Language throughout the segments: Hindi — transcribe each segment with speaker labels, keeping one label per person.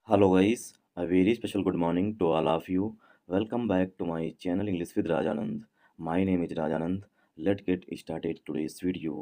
Speaker 1: Hello guys, a very special good morning to all of you. Welcome back to my channel English with Rajanand. My name is Rajanand. Let's get started today's video.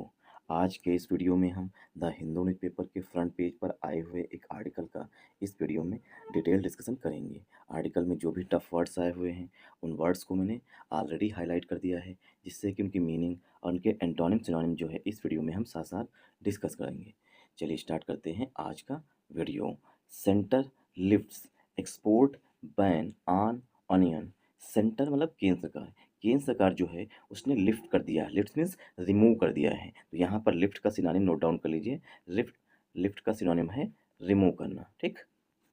Speaker 1: आज के इस वीडियो में हम द हिंदू न्यूज़पेपर के फ्रंट पेज पर आए हुए एक आर्टिकल का इस वीडियो में डिटेल डिस्कशन करेंगे। आर्टिकल में जो भी टफ वर्ड्स आए हुए हैं उन वर्ड्स को मैंने ऑलरेडी हाईलाइट कर दिया है, जिससे कि उनकी मीनिंग और उनके एंटोनिम सिनोनिम जो है इस वीडियो में हम साथ साथ डिस्कस करेंगे। चलिए स्टार्ट करते हैं आज का video. Centre lifts export ban on onion. Centre मतलब केंद्र सरकार। केंद्र सरकार जो है उसने लिफ्ट कर दिया है। लिफ्ट मीन्स रिमूव कर दिया है। तो यहाँ पर लिफ्ट का सिनोनिम नोट डाउन कर लीजिए। लिफ्ट लिफ्ट का सिनोनिम है रिमूव करना, ठीक,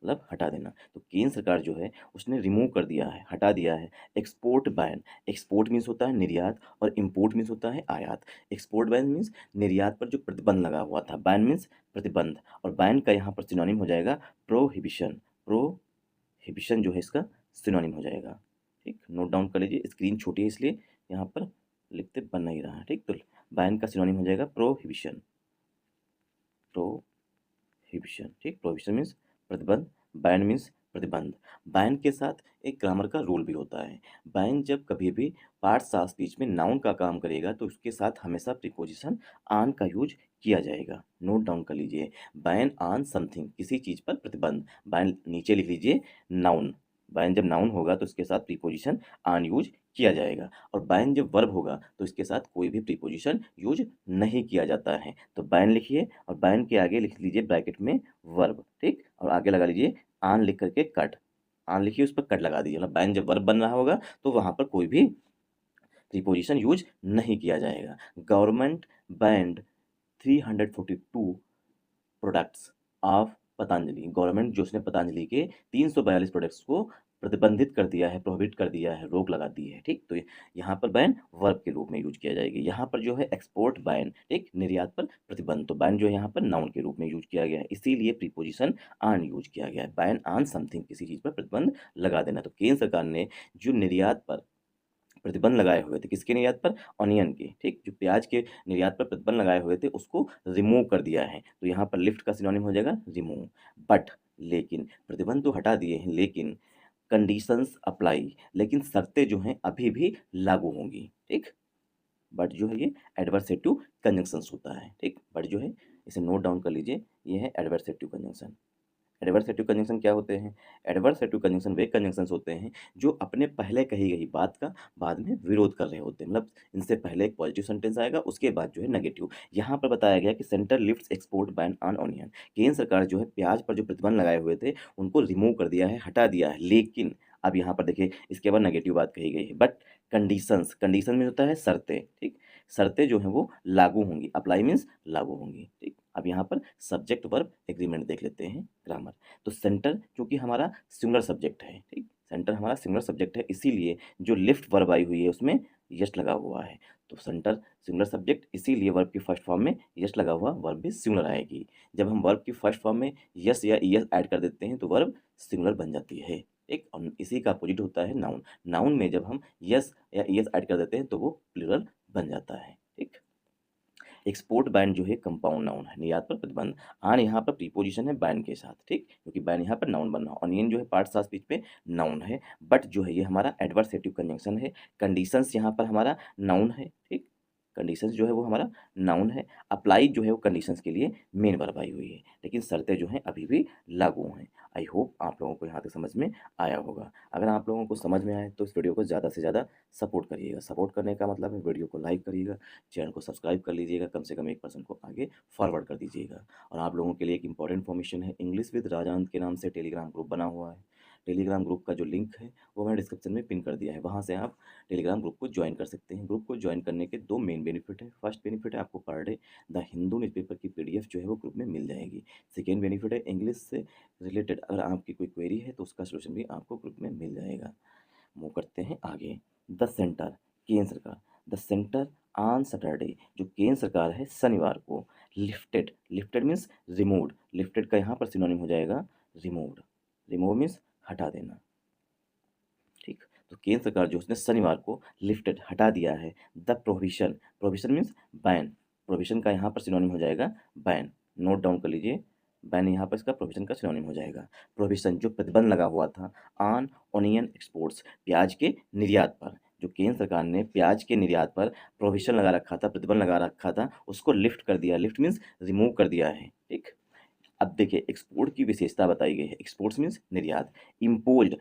Speaker 1: मतलब हटा देना। तो केंद्र सरकार जो है उसने रिमूव कर दिया है, हटा दिया है एक्सपोर्ट बैन। एक्सपोर्ट मीन्स होता है निर्यात और इम्पोर्ट मीन्स होता है आयात। एक्सपोर्ट बैन मीन्स निर्यात पर जो प्रतिबंध लगा हुआ था। बैन मीन्स प्रतिबंध, और बैन का यहाँ पर सिनोनिम हो जाएगा प्रोहिबिशन। प्रोहिबिशन जो है इसका सिनोनिम हो जाएगा, ठीक। नोट डाउन कर लीजिए, स्क्रीन छोटी है इसलिए यहाँ पर लिखते बन नहीं रहा है, ठीक। तो बैन का सिनोनिम हो जाएगा प्रोहिबिशन। प्रोहिबिशन, ठीक। प्रोहिबिशन मीन्स प्रतिबंध, बैन मीन्स प्रतिबंध। बैन के साथ एक ग्रामर का रूल भी होता है। बैन जब कभी भी पार्ट्स ऑफ स्पीच में नाउन का काम करेगा तो उसके साथ हमेशा प्रीपोजिशन ऑन का यूज किया जाएगा। नोट डाउन कर लीजिए, बैन ऑन समथिंग, किसी चीज़ पर प्रतिबंध। बैन नीचे लिख लीजिए नाउन। बैन जब नाउन होगा तो उसके साथ प्रीपोजिशन ऑन यूज किया जाएगा, और बैन जब वर्ब होगा तो इसके साथ कोई भी प्रीपोजिशन यूज नहीं किया जाता है। तो बैन लिखिए और बैन के आगे लिख लीजिए ब्रैकेट में वर्ब, ठीक, और आगे लगा लीजिए आन लिख करके कट। आन लिखिए, उस पर कट लगा दीजिए, मतलब बैन जब वर्ब बन रहा होगा तो वहाँ पर कोई भी प्रीपोजिशन यूज नहीं किया जाएगा। Government band 342 products of Patanjali. Government जो उसने पतंजलि के 342 प्रोडक्ट्स को प्रतिबंधित कर दिया है, प्रोहिबिट कर दिया है, रोक लगा दी है, ठीक। तो यहाँ पर बैन वर्ब के रूप में यूज किया जाएगी। यहाँ पर जो है एक्सपोर्ट बैन, ठीक, निर्यात पर प्रतिबंध, तो बैन जो है यहाँ पर नाउन के रूप में यूज किया गया है, इसीलिए प्रीपोजिशन ऑन यूज किया गया है। बैन ऑन समथिंग, किसी चीज़ पर प्रतिबंध लगा देना। तो केंद्र सरकार ने जो निर्यात पर प्रतिबंध लगाए हुए थे, किसके निर्यात पर, ऑनियन के, ठीक, जो प्याज के निर्यात पर प्रतिबंध लगाए हुए थे उसको रिमूव कर दिया है। तो यहाँ पर लिफ्ट का सिनोनिम हो जाएगा रिमूव। बट, लेकिन, प्रतिबंध तो हटा दिए हैं लेकिन कंडीशंस अप्लाई, लेकिन शर्तें जो हैं अभी भी लागू होंगी, ठीक। बट जो है ये एडवर्सेटिव कंजंक्शंस होता है, ठीक। बट जो है इसे नोट डाउन कर लीजिए, ये है एडवर्सेटिव कंजंक्शन। एडवर्सेटिव कंजंक्शन क्या होते हैं? एडवर्सेटिव कंजंक्शन वे कंजंक्शंस होते हैं जो अपने पहले कही गई बात का बाद में विरोध कर रहे होते हैं। मतलब इनसे पहले एक पॉजिटिव सेंटेंस आएगा, उसके बाद जो है नेगेटिव। यहाँ पर बताया गया कि centre lifts export ban on onion. केंद्र सरकार जो है प्याज पर जो प्रतिबंध लगाए हुए थे उनको रिमूव कर दिया है, हटा दिया है, लेकिन अब यहाँ पर देखिए इसके बाद नेगेटिव बात कही गई है। बट कंडीशंस, कंडीशन में होता है शर्तें, ठीक। शर्तें जो हैं वो लागू होंगी, अप्लाई मीन्स लागू होंगी, ठीक। अब यहाँ पर सब्जेक्ट वर्ब एग्रीमेंट देख लेते हैं ग्रामर। तो सेंटर क्योंकि हमारा सिंगुलर सब्जेक्ट है, ठीक, सेंटर हमारा सिंगुलर सब्जेक्ट है, इसीलिए जो लिफ्ट वर्ब आई हुई है उसमें यस लगा हुआ है। तो सेंटर सिंगुलर सब्जेक्ट, इसीलिए वर्ब की फर्स्ट फॉर्म में यस लगा हुआ वर्ब भी सिंगुलर आएगी। जब हम वर्ब की फर्स्ट फॉर्म में यस या ईएस ऐड कर देते हैं तो वर्ब सिंगुलर बन जाती है, एक, और इसी का अपोजिट होता है नाउन। नाउन में जब हम यस या ईएस ऐड कर देते हैं तो वो प्लूरल बन जाता है, ठीक। एक्सपोर्ट बैन जो है कंपाउंड नाउन है, निर्यात पर प्रतिबंध। आन यहाँ पर प्रीपोजिशन है बैन के साथ, ठीक, क्योंकि बैन यहाँ पर नाउन बन रहा है। ऑनियन जो है पार्ट्स ऑफ स्पीच पे नाउन है। बट जो है ये हमारा एडवर्सेटिव कंजंक्शन है। कंडीशंस यहाँ पर हमारा नाउन है, ठीक, कंडीशंस जो है वो हमारा नाउन है। अप्लाई जो है वो कंडीशंस के लिए मेन वर्ब आई हुई है, लेकिन शर्तें जो हैं अभी भी लागू हैं। आई होप आप लोगों को यहाँ तक समझ में आया होगा। अगर आप लोगों को समझ में आए तो इस वीडियो को ज़्यादा से ज़्यादा सपोर्ट करिएगा। सपोर्ट करने का मतलब है वीडियो को लाइक करिएगा, चैनल को सब्सक्राइब कर लीजिएगा, कम से कम एक पर्सन को आगे फॉरवर्ड कर दीजिएगा। और आप लोगों के लिए एक इंपॉर्टेंट इन्फॉर्मेशन है, इंग्लिश विद राजानंद के नाम से टेलीग्राम ग्रुप बना हुआ है। टेलीग्राम ग्रुप का जो लिंक है वो मैंने डिस्क्रिप्शन में पिन कर दिया है, वहाँ से आप टेलीग्राम ग्रुप को ज्वाइन कर सकते हैं। ग्रुप को ज्वाइन करने के दो मेन बेनिफिट है। फर्स्ट बेनिफिट है आपको per day the Hindu newspaper की पीडीएफ जो है वो ग्रुप में मिल जाएगी। सेकेंड बेनिफिट है इंग्लिश से रिलेटेड अगर आपकी कोई क्वेरी है तो उसका सोल्यूशन भी आपको ग्रुप में मिल जाएगा। मूव करते हैं आगे। द सेंटर, केंद्र सरकार। द सेंटर ऑन सैटरडे, जो केंद्र सरकार है शनिवार को lifted, lifted means removed, lifted का यहाँ पर सिनोनिम हो जाएगा रिमूव्ड। रिमूव मीन्स हटा देना, ठीक। तो केंद्र सरकार जो उसने शनिवार को लिफ्टेड हटा दिया है the prohibition, prohibition means ban, prohibition का यहाँ पर सिनोनिम हो जाएगा बैन। नोट डाउन कर लीजिए, बैन यहाँ पर इसका प्रोहिबिशन का सिनोनिम हो जाएगा। प्रोहिबिशन जो प्रतिबंध लगा हुआ था ऑन ओनियन एक्सपोर्ट्स, प्याज के निर्यात पर, जो केंद्र सरकार ने प्याज के निर्यात पर प्रोहिबिशन लगा रखा था, प्रतिबंध लगा रखा था, उसको लिफ्ट कर दिया। लिफ्ट मीन्स रिमूव कर दिया है, ठीक। अब देखिए एक्सपोर्ट की विशेषता बताई गई है। एक्सपोर्ट्स मीन्स निर्यात, इम्पोज्ड,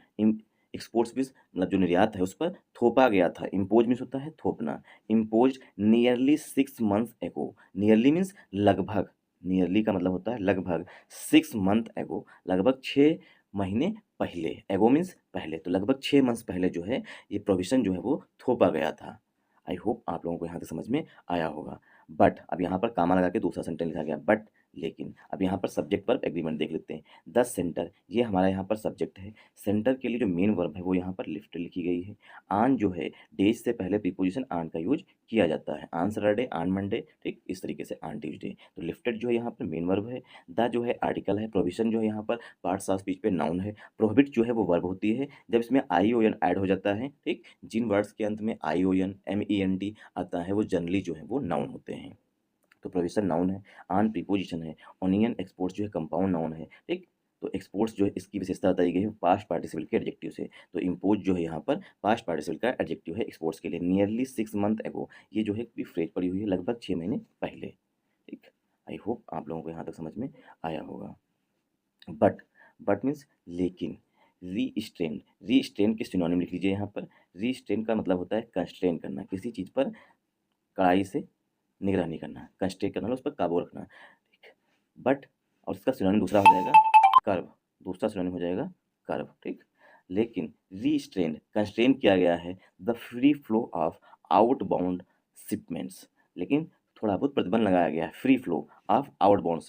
Speaker 1: एक्सपोर्ट्स मीन्स मतलब जो निर्यात है उस पर थोपा गया था। इम्पोज मीन्स होता है थोपना। इम्पोज नियरली 6 मंथ्स एगो, नियरली मीन्स लगभग, नियरली का मतलब होता है लगभग, 6 मंथ एगो, लगभग 6 महीने पहले, एगो मीन्स पहले, तो लगभग 6 मंथ्स पहले जो है ये प्रोविजन जो है वो थोपा गया था। आई होप आप लोगों को यहाँ तक समझ में आया होगा। बट अब यहाँ पर कामा लगा के दूसरा सेंटेंस लिखा गया, बट लेकिन। अब यहाँ पर सब्जेक्ट वर्ब एग्रीमेंट देख लेते हैं। द सेंटर, ये हमारा यहाँ पर सब्जेक्ट है। सेंटर के लिए जो मेन वर्ब है वो यहाँ पर लिफ्ट लिखी गई है। आन जो है, डेज से पहले प्रीपोजिशन आन का यूज किया जाता है। आन सैटरडे, आन मंडे, ठीक इस तरीके से आन ट्यूजडे। तो लिफ्टेड जो है यहाँ पर मेन वर्ब है। द जो है आर्टिकल है। प्रोविजन जो है यहाँ पर पार्ट्स ऑफ स्पीच पे नाउन है। प्रोहिबिट जो है वो वर्ब होती है। जब इसमें आई ओ एन ऐड हो जाता है, ठीक, जिन वर्ड्स के अंत में I O N M E N T आता है वो जनरली जो है वो नाउन होते हैं। तो प्रोविजन नाउन है, आन प्रीपोजिशन है, ओनियन एक्सपोर्ट्स जो है कंपाउंड नाउन है, ठीक। तो एक्सपोर्ट्स जो है इसकी विशेषता बताई गई है पास्ट पार्टिसिपल के एडजेक्टिव से। तो इम्पोज जो है यहाँ पर पास्ट पार्टिसिपल का एडजेक्टिव है एक्सपोर्ट्स के लिए। नियरली 6 मंथ एगो, ये जो है पूरी फ्रेज पड़ी हुई है लगभग 6 महीने पहले, ठीक। आई होप आप लोगों को यहाँ तक समझ में आया होगा। बट, बट मीन्स लेकिन। रीस्ट्रेन, रीस्ट्रेन के सिनोनिम लिख लीजिए यहाँ पर। रीस्ट्रेन का मतलब होता है कंस्ट्रेन करना, किसी चीज़ पर कड़ाई से निगरानी करना, कंस्ट्रेन करना, उस पर काबू रखना, ठीक। बट और इसका सिनोनिम दूसरा हो जाएगा कर्व, दूसरा सिनोनिम हो जाएगा कर्व, ठीक। लेकिन रीस्ट्रेन, कंस्ट्रेन किया गया है the free flow of outbound shipments, लेकिन थोड़ा बहुत प्रतिबंध लगाया गया है free flow of outbound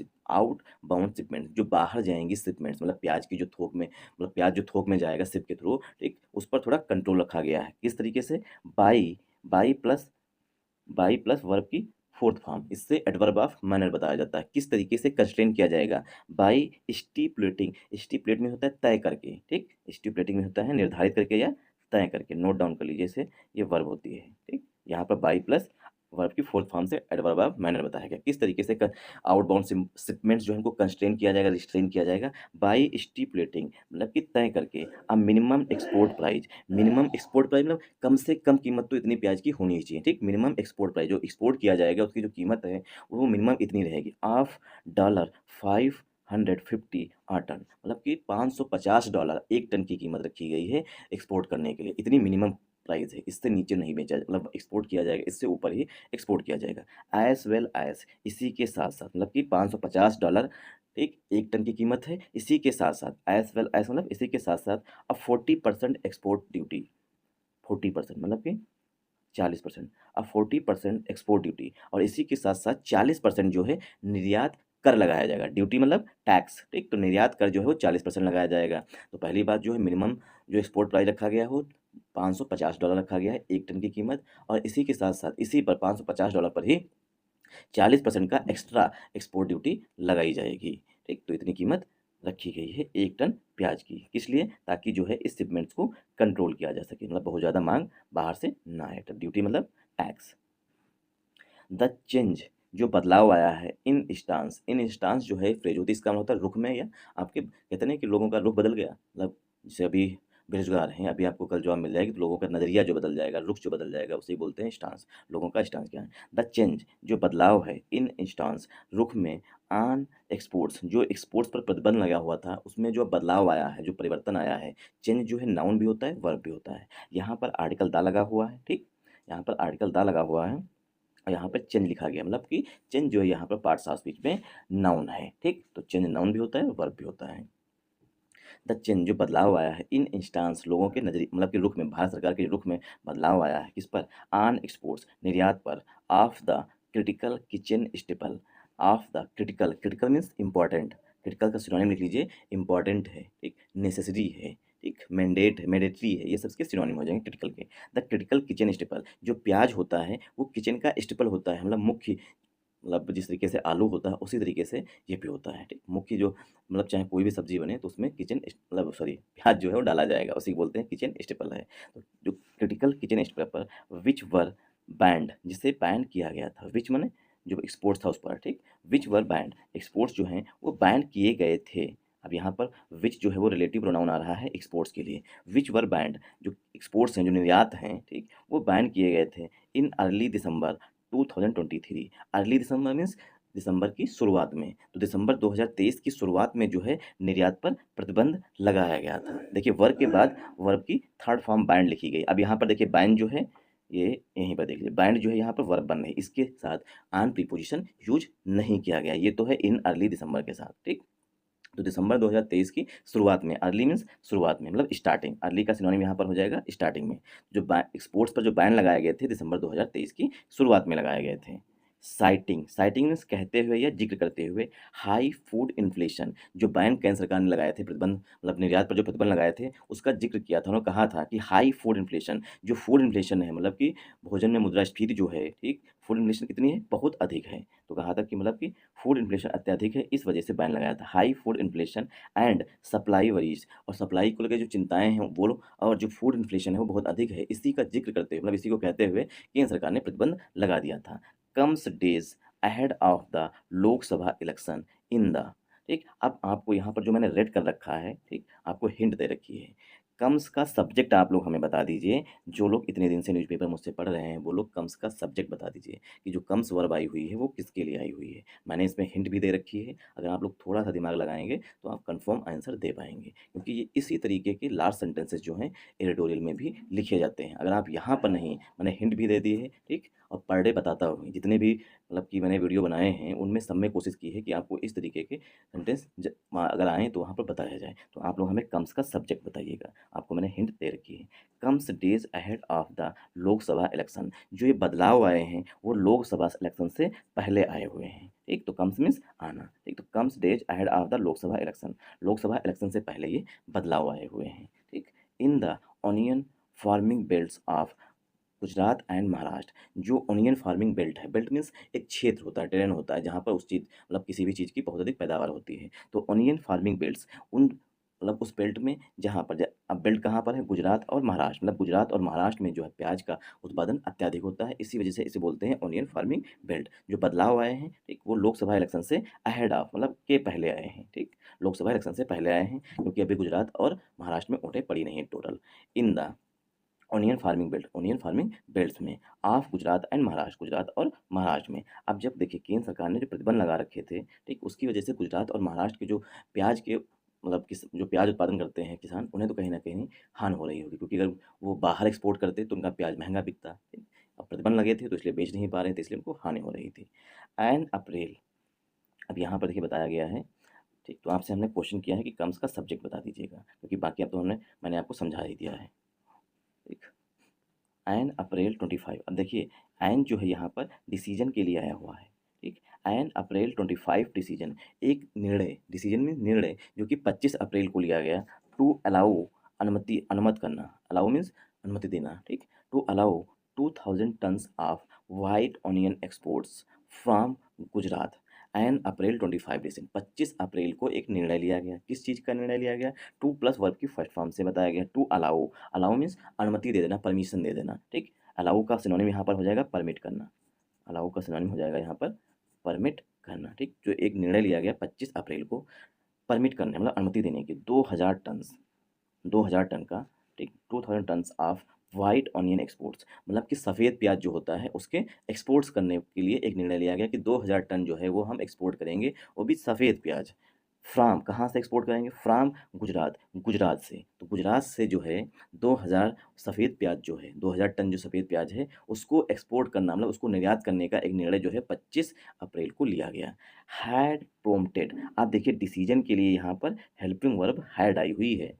Speaker 1: shipments, जो बाहर जाएंगी शिपमेंट्स, मतलब प्याज की जो थोक में, मतलब प्याज जो थोक में जाएगा शिप के थ्रू, ठीक, उस पर थोड़ा कंट्रोल रखा गया है। किस तरीके से? By, by plus, by plus verb की फोर्थ फॉर्म, इससे एडवर्ब ऑफ मैनर बताया जाता है। किस तरीके से कंस्ट्रेन किया जाएगा? बाई स्टिपुलेटिंग, स्टिपुलेट में होता है तय करके, ठीक, स्टिपुलेटिंग में होता है निर्धारित करके या तय करके। नोट डाउन कर लीजिए इसे, ये वर्ब होती है, ठीक। यहाँ पर बाई प्लस वर्ब की फोर्थ फॉर्म से एडवर्ब ऑफ मैनर बताया गया। किस तरीके से आउटबाउंड शिपमेंट्स जो है इनको कंस्ट्रेन किया जाएगा, रिस्ट्रेन किया जाएगा? बाई स्टिपुलेटिंग मतलब कि तय करके, a minimum export price, minimum export price मतलब कम से कम कीमत तो इतनी प्याज की होनी ही चाहिए, ठीक। मिनिमम एक्सपोर्ट प्राइस, जो एक्सपोर्ट किया जाएगा उसकी जो कीमत है वो मिनिमम इतनी रहेगी, ऑफ $550 आ टन, मतलब कि $550 एक टन की कीमत रखी गई है एक्सपोर्ट करने के लिए। इतनी मिनिमम प्राइस है, इससे नीचे नहीं बेचा, मतलब एक्सपोर्ट किया जाएगा, इससे ऊपर ही एक्सपोर्ट किया जाएगा। एज वेल एज, इसी के साथ साथ, मतलब कि $550, ठीक, एक टन की कीमत है। इसी के साथ साथ एज वेल एज मतलब इसी के साथ साथ अब 40% एक्सपोर्ट ड्यूटी, 40% मतलब कि 40%, अब 40% एक्सपोर्ट ड्यूटी, और इसी के साथ साथ 40% जो है निर्यात कर लगाया जाएगा। ड्यूटी मतलब टैक्स, ठीक, तो निर्यात कर जो है वो 40% लगाया जाएगा। तो पहली बात जो है मिनिमम जो एक्सपोर्ट प्राइस रखा गया है वो $550 रखा गया है एक टन की कीमत, और इसी के साथ साथ इसी पर $550 पर ही 40% का एक्स्ट्रा एक्सपोर्ट ड्यूटी लगाई जाएगी, ठीक। तो इतनी कीमत रखी गई है एक टन प्याज की, किस लिए? ताकि जो है इस शिपमेंट्स को कंट्रोल किया जा सके, मतलब बहुत ज़्यादा मांग बाहर से ना आए। तो ड्यूटी मतलब टैक्स। द चेंज, जो बदलाव आया है, इन स्टांस, इन स्टांस जो है फ्रेज होती है, इसका मतलब होता है रुख में, या आपके कहते हैं कि लोगों का रुख बदल गया, मतलब जैसे अभी बेरोजगार हैं, अभी आपको कल जॉब मिल जाएगी तो लोगों का नज़रिया जो बदल जाएगा, रुख जो बदल जाएगा, उसे ही बोलते हैं स्टांस। लोगों का स्टांस क्या है? द चेंज, जो बदलाव है, इन स्टांस रुख में, ऑन एक्सपोर्ट्स, जो एक्सपोर्ट्स पर प्रतिबंध लगा हुआ था उसमें जो बदलाव आया है, जो परिवर्तन आया है। चेंज जो है नाउन भी होता है वर्ब भी होता है। यहाँ पर आर्टिकल दा लगा हुआ है, ठीक, यहाँ पर आर्टिकल दा लगा हुआ है, और यहाँ पे चेंज लिखा गया, मतलब कि चेंज जो है यहाँ पर पार्ट्स ऑफ स्पीच में नाउन है, ठीक। तो चेंज नाउन भी होता है वर्ब भी होता है। द चेंज, जो बदलाव आया है, इन इंस्टांस लोगों के नजरिए, मतलब कि रुख में, भारत सरकार के रुख में बदलाव आया है, किस पर? ऑन एक्सपोर्ट्स निर्यात पर, of the critical kitchen staple, of the critical, critical means important, critical का सिनोनिम लिख लीजिए, इंपॉर्टेंट है, ठीक, नेसेसरी है, ठीक, मैंडेट है, मैंडेटरी है, ये सब के सिनोनिम हो जाएंगे क्रिटिकल के। द क्रिटिकल किचन स्टेपल, जो प्याज होता है वो किचन का स्टेपल होता है, मतलब मुख्य, मतलब जिस तरीके से आलू होता है उसी तरीके से ये भी होता है, ठीक। मुख्य जो, मतलब चाहे कोई भी सब्जी बने तो उसमें मतलब सॉरी प्याज जो है वो डाला जाएगा, उसी को बोलते हैं किचन स्टेपल है। तो जो क्रिटिकल किचन स्टेपल विच वर बैंड, जिसे बैन किया गया था, विच माने जो एक्सपोर्ट्स था उस पर, ठीक। विच वर बैंड, एक्सपोर्ट्स जो हैं वो बैन किए गए थे। अब यहाँ पर विच जो है वो रिलेटिव प्रोनाउन आ रहा है एक्सपोर्ट्स के लिए। विच वर बैंड, जो एक्सपोर्ट्स हैं, जो निर्यात हैं, ठीक, वो बैन किए गए थे in early December 2023। Early December means दिसंबर की शुरुआत में। तो दिसंबर 2023 की शुरुआत में जो है निर्यात पर प्रतिबंध लगाया गया था। देखिए वर्ब के बाद वर्ब की थर्ड फॉर्म बैंड लिखी गई। अब यहाँ पर देखिए बैंड जो है ये यहीं पर देख लीजिए, बैंड जो है यहाँ पर वर्ब बन रही है, इसके साथ ऑन प्रीपोजिशन यूज नहीं किया गया। ये तो है इन अर्ली दिसंबर के साथ, ठीक। तो दिसंबर 2023 की शुरुआत में, अर्ली मीन्स शुरुआत में, मतलब स्टार्टिंग, अर्ली का सिनोनिम यहाँ पर हो जाएगा स्टार्टिंग में। जो एक्सपोर्ट्स पर जो बैन लगाए गए थे दिसंबर 2023 की शुरुआत में लगाए गए थे। साइटिंग, साइटिंग मीन्स कहते हुए या जिक्र करते हुए हाई फूड इन्फ्लेशन, जो बैन केंद्र सरकार ने लगाए थे प्रतिबंध, मतलब निर्यात पर जो प्रतिबंध लगाए थे उसका जिक्र किया था। उन्होंने कहा था कि हाई फूड इन्फ्लेशन, जो फूड इन्फ्लेशन है मतलब कि भोजन में मुद्रास्फीति जो है, ठीक, फूड इन्फ्लेशन कितनी है, बहुत अधिक है। तो कहा था कि मतलब कि फूड इन्फ्लेशन अत्यधिक है, इस वजह से बैन लगाया था। High food inflation and supply worries, और सप्लाई को लेकर जो चिंताएं हैं वो और जो फूड इन्फ्लेशन है वो बहुत अधिक है, इसी का जिक्र करते हुए, मतलब इसी को कहते हुए केंद्र सरकार ने प्रतिबंध लगा दिया था। Comes days ahead of the Lok Sabha election in the, ठीक। अब आपको यहाँ पर जो मैंने रेड कर रखा है, ठीक, आपको हिंट दे रखी है। कम्स का सब्जेक्ट आप लोग हमें बता दीजिए। जो लोग इतने दिन से न्यूज़पेपर मुझसे पढ़ रहे हैं वो लोग कम्स का सब्जेक्ट बता दीजिए कि जो कम्स वर्ब आई हुई है वो किसके लिए आई हुई है। मैंने इसमें हिंट भी दे रखी है, अगर आप लोग थोड़ा सा दिमाग लगाएंगे तो आप कंफर्म आंसर दे पाएंगे, क्योंकि ये इसी तरीके के लार्ज सेंटेंसेस जो हैं एडिटोरियल में भी लिखे जाते हैं। अगर आप यहाँ पर नहीं, मैंने हिंट भी दे दी है, ठीक, और पर डे बताता हूँ, जितने भी मतलब कि मैंने वीडियो बनाए हैं उनमें सब में कोशिश की है कि आपको इस तरीके के सेंटेंस अगर आएँ तो वहाँ पर बताया जाए। तो आप लोग हमें कम्स का सब्जेक्ट बताइएगा, आपको मैंने हिंट दे रखी है। Comes days ahead of the Lok Sabha election, जो ये बदलाव आए हैं वो लोकसभा इलेक्शन से पहले आए हुए हैं, ठीक। तो कम्स मीन्स आना, ठीक। तो comes days ahead of the Lok Sabha election, Lok Sabha election से पहले ये बदलाव आए हुए हैं, ठीक। In the onion farming belts of Gujarat and Maharashtra, जो ओनियन फार्मिंग बेल्ट है, बेल्ट मीन्स एक क्षेत्र होता है, टेरेन होता है जहाँ पर उस चीज़ मतलब किसी भी चीज़ की बहुत अधिक पैदावार होती है। तो ओनियन फार्मिंग बेल्ट्स उन मतलब उस बेल्ट में जहाँ पर अब बेल्ट कहाँ पर है, गुजरात और महाराष्ट्र, मतलब गुजरात और महाराष्ट्र में जो है प्याज का उत्पादन अत्याधिक होता है, इसी वजह से इसे बोलते हैं ओनियन फार्मिंग बेल्ट। जो बदलाव आए हैं, ठीक, वो लोकसभा इलेक्शन से अहेड ऑफ मतलब के पहले आए हैं, ठीक। लोकसभा इलेक्शन से पहले आए हैं क्योंकि अभी गुजरात और महाराष्ट्र में वोटें पड़ी नहीं है total. In the onion farming belt, onion farming belts में ऑफ गुजरात एंड महाराष्ट्र, गुजरात और महाराष्ट्र में। अब जब देखिए केंद्र सरकार ने जो प्रतिबंध लगा रखे थे, ठीक, उसकी वजह से गुजरात और महाराष्ट्र के जो प्याज के मतलब किस जो प्याज उत्पादन करते हैं किसान, उन्हें तो कहीं न कहीं हानि हो रही होगी, क्योंकि अगर वो बाहर एक्सपोर्ट करते तो उनका प्याज महँगा बिकता, ठीक। अब प्रतिबंध लगे थे तो इसलिए बेच नहीं पा रहे थे, इसलिए उनको हानि हो रही थी। एंड अप्रैल, अब यहाँ पर देखिए बताया गया है, ठीक। तो आपसे हमने क्वेश्चन किया है कि कम्स का सब्जेक्ट बता दीजिएगा, क्योंकि बाकी अब तो मैंने आपको समझा ही दिया है, ठीक। एन अप्रैल 25, अब देखिए एन जो है यहाँ पर डिसीजन के लिए आया हुआ है, ठीक। एन अप्रैल 25 डिसीजन, एक निर्णय, डिसीजन में निर्णय जो कि 25 अप्रैल को लिया गया। टू अलाउ, अनुमत करना, अलाउ मीन्स अनुमति देना, ठीक। To allow 2000 tons of white onion exports from Gujarat in April 25 decision, 25 अप्रैल को एक निर्णय लिया गया। किस चीज़ का निर्णय लिया गया, टू प्लस वर्ब की फर्स्ट फॉर्म से बताया गया। टू अलाउ, अलाउ मीन्स अनुमति दे देना, परमिशन दे देना, ठीक। अलाउ का सिनोनिम यहाँ पर हो जाएगा परमिट करना, अलाउ का सिनोनिम हो जाएगा यहाँ पर परमिट करना, ठीक। जो एक निर्णय लिया गया 25 अप्रैल को परमिट करने मतलब अनुमति देने की 2000 टन, 2000 टन का, ठीक, 2000 tons of white onion exports, मतलब कि सफ़ेद प्याज जो होता है उसके एक्सपोर्ट्स करने के लिए एक निर्णय लिया गया कि 2000 टन जो है वो हम एक्सपोर्ट करेंगे, वो भी सफ़ेद प्याज। फ्राम, कहाँ से एक्सपोर्ट करेंगे, फ्राम गुजरात, गुजरात से। तो गुजरात से जो है 2000 सफ़ेद प्याज जो है, 2000 टन जो सफ़ेद प्याज है उसको एक्सपोर्ट करना मतलब उसको निर्यात करने का एक निर्णय जो है 25 अप्रैल को लिया गया। हैड प्रोम्प्टेड, आप देखिए डिसीजन के लिए यहाँ पर हेल्पिंग वर्ब हैड आई हुई है।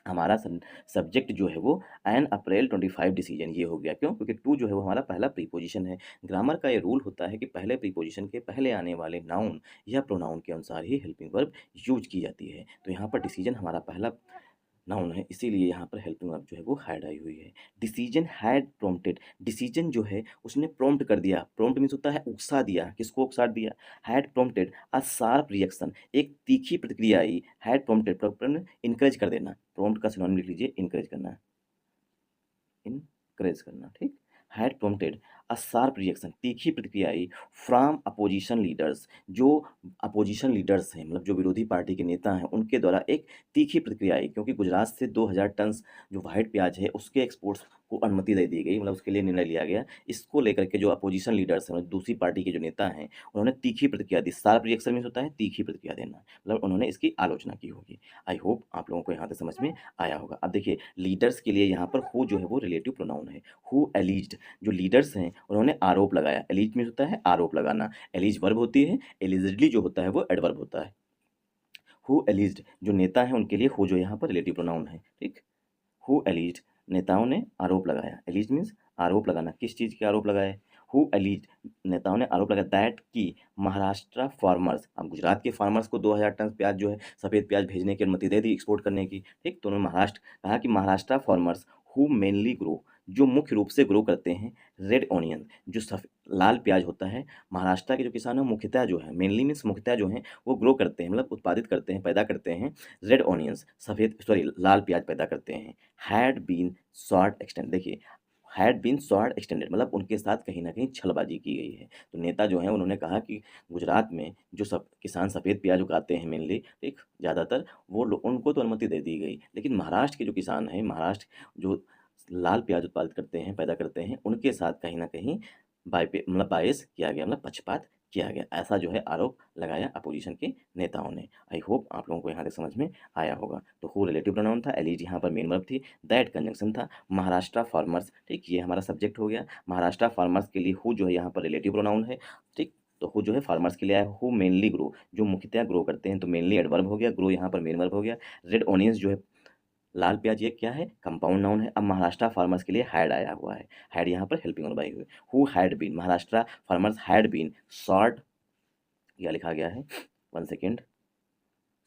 Speaker 1: हमारा सब्जेक्ट जो है वो एन अप्रैल 25 डिसीजन ये हो गया, क्यों, क्योंकि टू जो है वो हमारा पहला प्रीपोजिशन है। ग्रामर का ये रूल होता है कि पहले प्रीपोजिशन के पहले आने वाले नाउन या प्रोनाउन के अनुसार ही हेल्पिंग वर्ब यूज की जाती है। तो यहाँ पर डिसीजन हमारा पहला नाउन है, इसीलिए यहाँ पर हेल्पिंग वर्ब जो है वो हैड आई हुई है। डिसीजन हैड प्रोम्प्टेड, डिसीजन जो है उसने प्रोम्प्ट कर दिया, प्रोम्प्ट मीन्स होता है उकसा दिया, किसको उकसा दिया, हैड प्रोम्प्टेड अ शार्प रिएक्शन, एक तीखी प्रतिक्रिया आई। हैड प्रोम्प्टेड इनकरेज कर देना, प्रोम्प्ट का सिनोनिम लिख लीजिए इनकरेज करना, इनकरेज करना, ठीक। हैड प्रोम्प्टेड अ शार्प रिएक्शन, तीखी प्रतिक्रिया आई फ्रॉम अपोजिशन लीडर्स, जो अपोजिशन लीडर्स हैं, मतलब जो विरोधी पार्टी के नेता हैं, उनके द्वारा एक तीखी प्रतिक्रिया आई, क्योंकि गुजरात से 2000 टन जो व्हाइट प्याज है उसके एक्सपोर्ट्स को अनुमति दे दी गई, मतलब उसके लिए निर्णय लिया गया। इसको लेकर के जो अपोजिशन लीडर्स हैं, मतलब दूसरी पार्टी के जो नेता हैं, उन्होंने तीखी प्रतिक्रिया दी। शार्प रिएक्शन मीन्स होता है तीखी प्रतिक्रिया देना, मतलब उन्होंने इसकी आलोचना की होगी। आई होप आप लोगों को यहाँ तक समझ में आया होगा। अब देखिए लीडर्स के लिए यहाँ पर हु जो है वो रिलेटिव प्रोनाउन है। हु एलिज्ड, जो लीडर्स हैं उन्होंने आरोप लगाया। एलिज मीन्स होता है आरोप लगाना, एलिज वर्ब होती है, एलिजिडली जो होता है वो एडवर्ब होता है। हु एलिज्ड, जो नेता है उनके लिए हु जो यहाँ पर रिलेटिव प्रोनाउन है, ठीक। हु एलिज्ड, नेताओं ने आरोप लगाया। एलिज्ड मीन्स आरोप लगाना, किस चीज़ के आरोप लगाए। हु एलिज्ड, नेताओं ने आरोप लगाया दैट कि महाराष्ट्र फार्मर्स, अब गुजरात के फार्मर्स को 2000 टन प्याज जो है सफ़ेद प्याज भेजने की अनुमति दे दी एक्सपोर्ट करने की, ठीक। तो उन्होंने महाराष्ट्र कहा कि Maharashtra farmers who mainly grow, जो मुख्य रूप से ग्रो करते हैं रेड ऑनियन, जो लाल प्याज होता है। महाराष्ट्र के जो किसान हैं मुख्यतः जो है, मेनली मीन्स मुख्यतः जो हैं वो ग्रो करते हैं, मतलब उत्पादित करते हैं, पैदा करते हैं रेड ऑनियंस, सफ़ेद सॉरी लाल प्याज पैदा करते हैं। हैड बीन शॉर्ट एक्सटेंड, देखिए हैड बीन शॉर्ट एक्सटेंडेड, मतलब उनके साथ कहीं ना कहीं छलबाजी की गई है। तो नेता जो हैं उन्होंने कहा कि गुजरात में जो सब किसान सफ़ेद प्याज उगाते हैं मेनली, ठीक, ज़्यादातर वो लोग, उनको तो अनुमति दे दी गई, लेकिन महाराष्ट्र के जो किसान हैं, महाराष्ट्र जो लाल प्याज उत्पादित करते हैं, पैदा करते हैं, उनके साथ कहीं ना कहीं मतलब बायस किया गया, मतलब पक्षपात किया गया, ऐसा जो है आरोप लगाया अपोजिशन के नेताओं ने। आई होप आप लोगों को यहाँ तक समझ में आया होगा। तो हु रिलेटिव प्रोनाउन था, एलिज यहाँ पर मेन वर्ब थी, दैट कंजंक्शन था, महाराष्ट्र फार्मर्स, ठीक, ये हमारा सब्जेक्ट हो गया। महाराष्ट्र फार्मर्स के लिए हु जो है यहाँ पर रिलेटिव प्रोनाउन है, ठीक। तो हु जो है फार्मर्स के लिए आया। हु मेनली ग्रो, जो मुख्यतः ग्रो करते हैं, तो मेनली एडवर्ब हो गया, ग्रो यहाँ पर मेन वर्ब हो गया। रेड ऑनियंस जो है लाल प्याज, ये क्या है, कंपाउंड नाउन है। अब महाराष्ट्र फार्मर्स के लिए हैड आया हुआ है, हैड यहाँ पर हेल्पिंग वर्ब आई हुई है। Who had been, Maharashtra farmers had been short, क्या लिखा गया है, one second,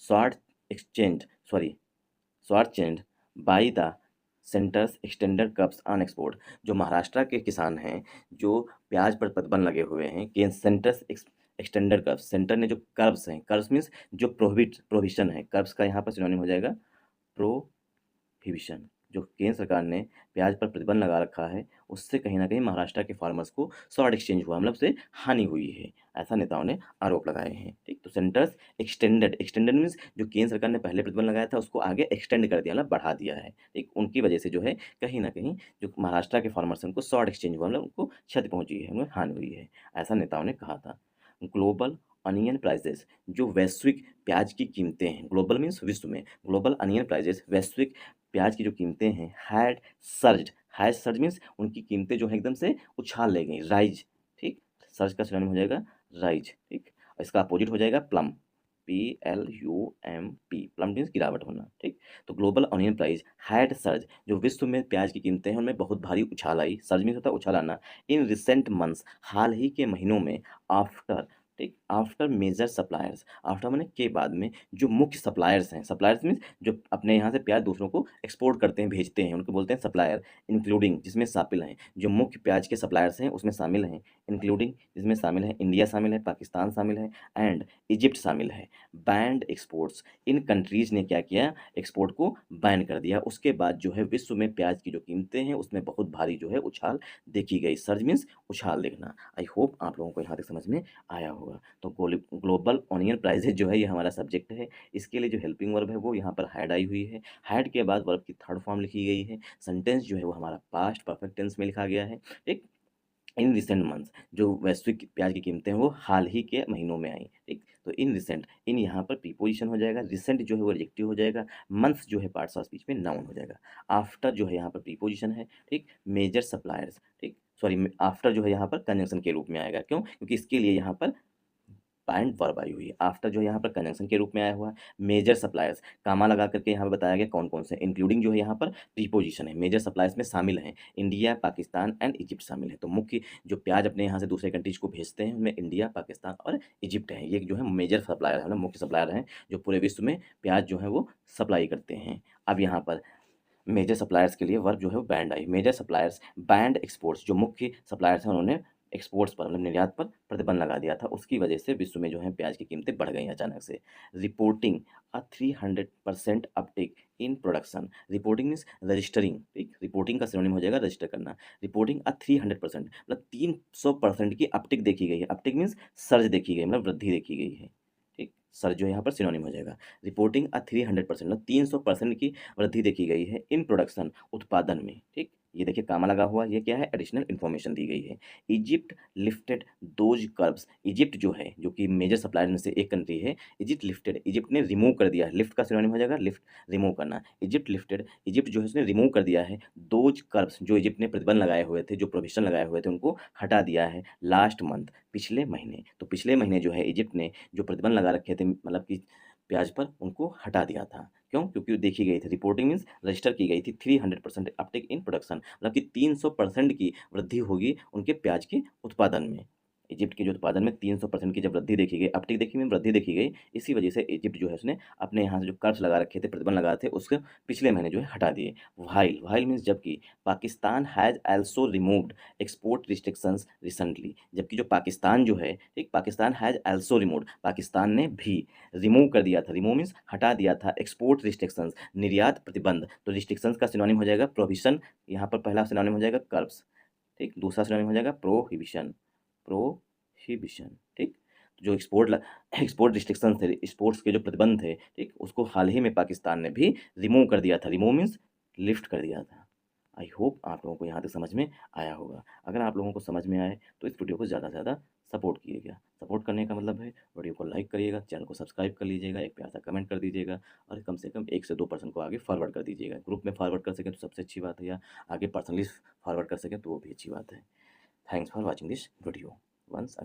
Speaker 1: short exchange sorry short change by the centre's extended curbs on export, जो महाराष्ट्र के किसान हैं जो प्याज पर प्रतिबंध लगे हुए हैं कि सेंटर्स एक्सटेंडेड कर्व्स, सेंटर ने जो कर्व्स हैं, कर्व्स मीन्स जो प्रोहिबिशन है, कर्व्स का यहाँ पर सिनोनिम हो जाएगा प्रोहिबिशन, जो केंद्र सरकार ने प्याज पर प्रतिबंध लगा रखा है, उससे कहीं ना कहीं महाराष्ट्र के फार्मर्स को शॉर्ट एक्सचेंज हुआ, मतलब से हानि हुई है, ऐसा नेताओं ने आरोप लगाए हैं, ठीक। तो सेंटर्स एक्सटेंडेड, एक्सटेंडेड मीन्स जो केंद्र सरकार ने पहले प्रतिबंध लगाया था उसको आगे एक्सटेंड कर दिया, मतलब बढ़ा दिया है, ठीक। उनकी वजह से जो है कहीं ना कहीं जो महाराष्ट्र के फार्मर्स हैं उनको शॉर्ट एक्सचेंज हुआ, मतलब उनको क्षति पहुंची है, उन्हें हानि हुई है, ऐसा नेताओं ने कहा था। ग्लोबल अनियन प्राइसेस, जो वैश्विक प्याज की कीमतें हैं, ग्लोबल मीन्स विश्व में, ग्लोबल अनियन प्राइसेस, वैश्विक प्याज की जो कीमतें हैं, हैड सर्ज मीन्स उनकी कीमतें जो है एकदम से उछाल ले गई, राइज, ठीक। सर्ज का सिनोनिम हो जाएगा राइज, ठीक। और इसका अपोजिट हो जाएगा प्लम, PLUMP, प्लम मीन्स गिरावट होना, ठीक। तो global onion price had surge, जो विश्व में प्याज की कीमतें हैं उनमें बहुत भारी उछाल आई, सर्ज मीन्स होता है उछाल आना, इन रिसेंट मंथ्स, हाल ही के महीनों में, आफ्टर, ठीक, आफ्टर मेजर सप्लायर्स, आफ्टर माने के बाद में, जो मुख्य सप्लायर्स हैं, सप्लायर्स मीन्स जो अपने यहाँ से प्याज दूसरों को एक्सपोर्ट करते हैं, भेजते हैं, उनको बोलते हैं सप्लायर, इंक्लूडिंग, जिसमें शामिल हैं जो मुख्य प्याज के सप्लायर्स हैं उसमें शामिल हैं, इंक्लूडिंग जिसमें शामिल है इंडिया शामिल है, पाकिस्तान शामिल है, एंड इजिप्ट शामिल है। बैंड एक्सपोर्ट्स, इन कंट्रीज़ ने क्या किया, एक्सपोर्ट को बैन कर दिया। उसके बाद जो है विश्व में प्याज की जो कीमतें हैं उसमें बहुत भारी जो है उछाल देखी गई, सर्ज मीन्स उछाल देखना। आई होप आप लोगों को यहाँ तक समझ में आया होगा। तो ग्लोबल ऑनियन प्राइजेज जो है ये हमारा सब्जेक्ट है, इसके लिए जो हेल्पिंग वर्ब है वो यहाँ पर हैड आई हुई है, हैड के बाद वर्ब की थर्ड फॉर्म लिखी गई है, सेंटेंस जो है वो हमारा पास्ट परफेक्ट टेंस में लिखा गया है, ठीक। इन रिसेंट मंथ्स, जो वैश्विक प्याज की कीमतें हैं वो हाल ही के महीनों में आई, ठीक। तो इन रिसेंट, इन यहाँ पर प्रीपोजिशन हो जाएगा, रिसेंट जो है वो एडजेक्टिव हो जाएगा, मंथ्स जो है पार्ट्स ऑफ स्पीच में नाउन हो जाएगा, आफ्टर जो है यहाँ पर प्रीपोजिशन है, ठीक। मेजर सप्लायर्स, ठीक, सॉरी आफ्टर जो है यहाँ पर कंजंक्शन के रूप में आएगा, क्यों, क्योंकि इसके लिए यहाँ पर पैंट वर्ब आई हुई है। आफ्टर जो है यहाँ पर कंजंक्शन के रूप में आया हुआ है। मेजर सप्लायर्स, कामा लगा करके यहाँ पर बताया गया कौन कौन से, इंक्लूडिंग जो है यहाँ पर प्रीपोजिशन है, मेजर सप्लायर्स में शामिल हैं इंडिया, पाकिस्तान एंड इजिप्ट शामिल है। तो मुख्य जो प्याज अपने यहाँ से दूसरे कंट्रीज को भेजते हैं उनमें इंडिया, पाकिस्तान और इजिप्ट है, ये जो है मेजर सप्लायर है, मतलब मुख्य सप्लायर हैं जो पूरे विश्व में प्याज जो है वो सप्लाई करते हैं। अब यहाँ पर मेजर सप्लायर्स के लिए वर्ब जो है वो बैंड आई, मेजर सप्लायर्स बैंड एक्सपोर्ट्स, जो मुख्य सप्लायर्स हैं उन्होंने एक्सपोर्ट्स पर, मतलब निर्यात पर प्रतिबंध लगा दिया था, उसकी वजह से विश्व में जो है प्याज की कीमतें बढ़ गई अचानक से। Reporting a 300% Uptake in production, reporting means registering, ठीक, रिपोर्टिंग का सिनोनिम हो जाएगा रजिस्टर करना। रिपोर्टिंग 300% मतलब 300% की अपटिक देखी गई है। अपटिक मीन्स सर्ज देखी गई मतलब वृद्धि देखी गई है। ठीक, सर्ज जो है यहाँ पर सिनोनिम हो जाएगा। रिपोर्टिंग 300% मतलब 300% की वृद्धि देखी गई है इन प्रोडक्शन उत्पादन में। ठीक, ये देखिए कामा लगा हुआ, ये क्या है, एडिशनल इन्फॉर्मेशन दी गई है। Egypt lifted those curves, Egypt जो है जो कि मेजर सप्लायर में से एक कंट्री है, इजिप्ट लिफ्टेड, इजिप्ट ने रिमूव कर दिया है। लिफ्ट का सिनोनिम हो जाएगा लिफ्ट, रिमूव करना। इजिप्ट लिफ्टेड, इजिप्ट जो है उसने रिमूव कर दिया है दोज कर्व्स, जो इजिप्ट ने प्रतिबंध लगाए हुए थे, जो प्रोविजन लगाए हुए थे उनको हटा दिया है लास्ट मंथ, पिछले महीने। तो पिछले महीने जो है इजिप्ट ने जो प्रतिबंध लगा रखे थे मतलब कि ब्याज पर, उनको हटा दिया था। क्यों? क्योंकि देखी गई थी, रिपोर्टिंग मीन्स रजिस्टर की गई थी 300% अपटेक इन प्रोडक्शन, मतलब कि 300% की वृद्धि होगी उनके प्याज के उत्पादन में। इजिप्ट के जो उत्पादन में 300% की जब वृद्धि देखी गई, अपटेक देखी में वृद्धि देखी गई, इसी वजह से इजिप्ट जो है उसने अपने यहाँ से जो कर्ज लगा रखे थे, प्रतिबंध लगाए थे, उसके पिछले महीने जो है हटा दिए। वाइल, वाइल मीन्स जबकि, Pakistan has also removed export restrictions recently, जबकि जो पाकिस्तान जो है, ठीक, Pakistan has also removed, Pakistan ने भी रिमूव कर दिया था, रिमूव मीन्स हटा दिया था, एक्सपोर्ट रिस्ट्रिक्शंस निर्यात प्रतिबंध। तो रिस्ट्रिक्शंस का सिनोनिम हो जाएगा प्रोहिबिशन, यहाँ पर पहला सिनोनिम हो जाएगा कर्ब्स, ठीक, दूसरा सिनोनिम हो जाएगा प्रोहिबिशन, प्रोहिबिशन, ठीक। तो जो एक्सपोर्ट रिस्ट्रिक्शंस थे, एक्सपोर्ट्स के जो प्रतिबंध थे, ठीक, उसको हाल ही में पाकिस्तान ने भी रिमूव कर दिया था। रिमूव मीन्स लिफ्ट कर दिया था। आई होप आप लोगों को यहाँ तक समझ में आया होगा। अगर आप लोगों को समझ में आए तो इस वीडियो को ज़्यादा से ज़्यादा सपोर्ट कीजिएगा। सपोर्ट करने का मतलब है वीडियो को लाइक करिएगा, चैनल को सब्सक्राइब कर लीजिएगा, एक प्यारा सा कमेंट कर दीजिएगा और कम से कम 1 से 2 पर्सन को आगे फॉरवर्ड कर दीजिएगा। ग्रुप में फॉरवर्ड कर सकें तो सबसे अच्छी बात है, या आगे पर्सनली फॉरवर्ड कर सकें तो वो भी अच्छी बात है। Thanks for watching this video once.